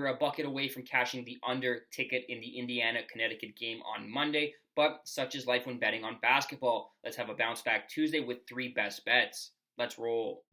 were a bucket away from cashing the under ticket in the Indiana-Connecticut game on Monday, but such is life when betting on basketball. Let's have a bounce back Tuesday with 3 best bets. Let's roll.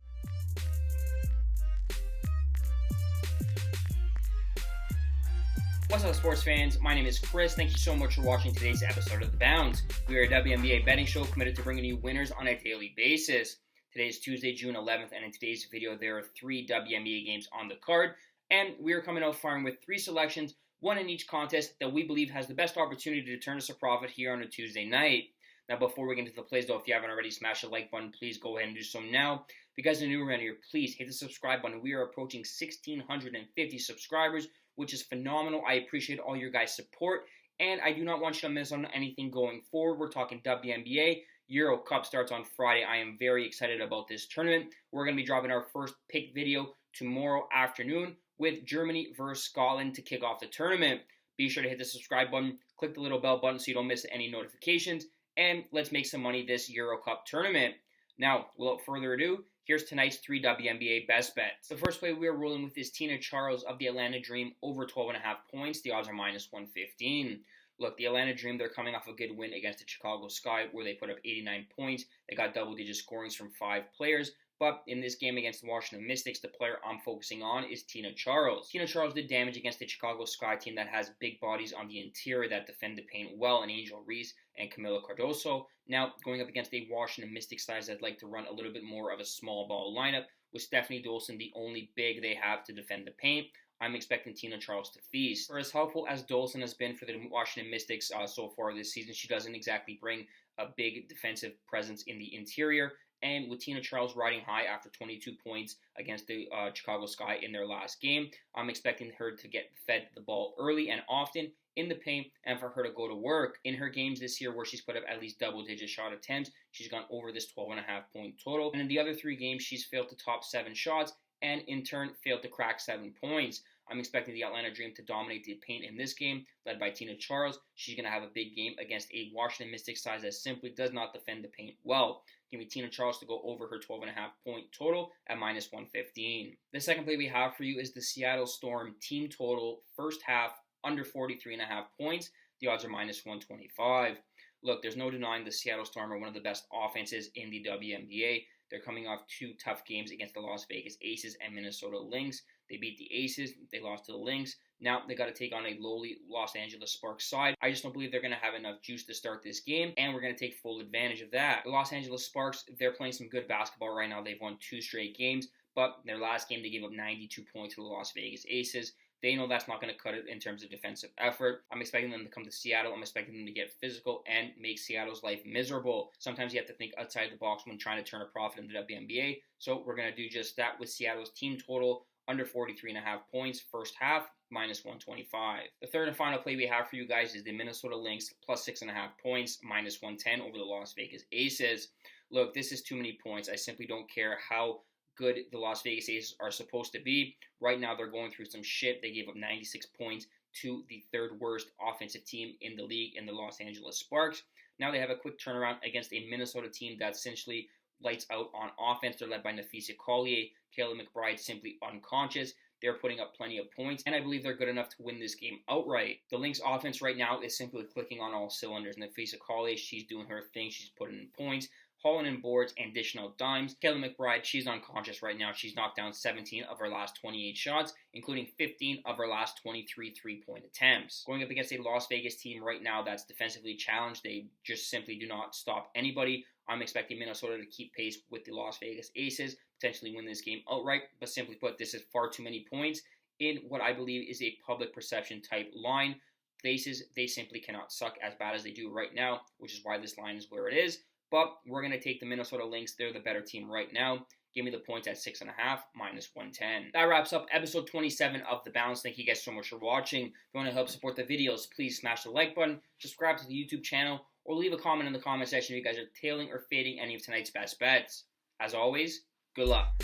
What's up, sports fans? My name is Chris. Thank you so much for watching today's episode of The Bounce. We are a WNBA betting show committed to bringing you winners on a daily basis. Today is Tuesday, June 11th, and in today's video, there are 3 WNBA games on the card, and we are coming out firing with 3 selections, one in each contest that we believe has the best opportunity to turn us a profit here on a Tuesday night. Now, before we get into the plays, though, if you haven't already, smash the like button. Please go ahead and do so now. If you guys are new around here, please hit the subscribe button. We are approaching 1,650 subscribers, which is phenomenal. I appreciate all your guys' support, and I do not want you to miss on anything going forward. We're talking WNBA. Euro Cup starts on Friday. I am very excited about this tournament. We're going to be dropping our first pick video tomorrow afternoon with Germany versus Scotland to kick off the tournament. Be sure to hit the subscribe button, click the little bell button so you don't miss any notifications, and let's make some money this Euro Cup tournament. Now, without further ado, here's tonight's 3 WNBA best bets. The first play we are rolling with is Tina Charles of the Atlanta Dream over 12.5 points. The odds are minus 115. Look, the Atlanta Dream, they're coming off a good win against the Chicago Sky where they put up 89 points. They got double-digit scorings from 5 players. But in this game against the Washington Mystics, the player I'm focusing on is Tina Charles. Tina Charles did damage against the Chicago Sky team that has big bodies on the interior that defend the paint well, and Angel Reese and Camila Cardoso. Now, going up against a Washington Mystics side that like to run a little bit more of a small ball lineup, with Stephanie Dolson the only big they have to defend the paint, I'm expecting Tina Charles to feast. For as helpful as Dolson has been for the Washington Mystics so far this season, she doesn't exactly bring a big defensive presence in the interior. And with Tina Charles riding high after 22 points against the Chicago Sky in their last game, I'm expecting her to get fed the ball early and often in the paint and for her to go to work. In her games this year where she's put up at least double-digit shot attempts, she's gone over this 12.5 point total. And in the other 3 games, she's failed to top 7 shots and in turn failed to crack 7 points. I'm expecting the Atlanta Dream to dominate the paint in this game, led by Tina Charles. She's going to have a big game against a Washington Mystics side that simply does not defend the paint well. Give me Tina Charles to go over her 12.5 point total at minus 115. The second play we have for you is the Seattle Storm team total first half under 43.5 points. The odds are minus 125. Look, there's no denying the Seattle Storm are one of the best offenses in the WNBA. They're coming off 2 tough games against the Las Vegas Aces and Minnesota Lynx. They beat the Aces, they lost to the Lynx. Now they got to take on a lowly Los Angeles Sparks side. I just don't believe they're going to have enough juice to start this game, and we're going to take full advantage of that. The Los Angeles Sparks, they're playing some good basketball right now. They've won 2 straight games, but their last game they gave up 92 points to the Las Vegas Aces. They know that's not going to cut it in terms of defensive effort. I'm expecting them to come to Seattle. I'm expecting them to get physical and make Seattle's life miserable. Sometimes you have to think outside the box when trying to turn a profit in the WNBA. So we're going to do just that with Seattle's team total under 43.5 points first half, minus 125. The third and final play we have for you guys is the Minnesota Lynx plus 6.5 points, minus 110 over the Las Vegas Aces. Look, this is too many points. I simply don't care how good the Las Vegas Aces are supposed to be. Right now, they're going through some shit. They gave up 96 points to the 3rd worst offensive team in the league in the Los Angeles Sparks. Now they have a quick turnaround against a Minnesota team that essentially lights out on offense. They're led by Nafisa Collier. Kayla McBride simply unconscious. They're putting up plenty of points, and I believe they're good enough to win this game outright. The Lynx offense right now is simply clicking on all cylinders. Nafisa Collier, she's doing her thing. She's putting in points, hauling in boards, and dishing out dimes. Kayla McBride, she's unconscious right now. She's knocked down 17 of her last 28 shots, including 15 of her last 23 three-point attempts. Going up against a Las Vegas team right now that's defensively challenged. They just simply do not stop anybody. I'm expecting Minnesota to keep pace with the Las Vegas Aces, potentially win this game outright, but simply put, this is far too many points in what I believe is a public perception type line. Aces, they simply cannot suck as bad as they do right now, which is why this line is where it is. But we're going to take the Minnesota Lynx. They're the better team right now. Give me the points at 6.5, minus 110. That wraps up episode 27 of The Bounce. Thank you guys so much for watching. If you want to help support the videos, please smash the like button, subscribe to the YouTube channel, or leave a comment in the comment section if you guys are tailing or fading any of tonight's best bets. As always, good luck.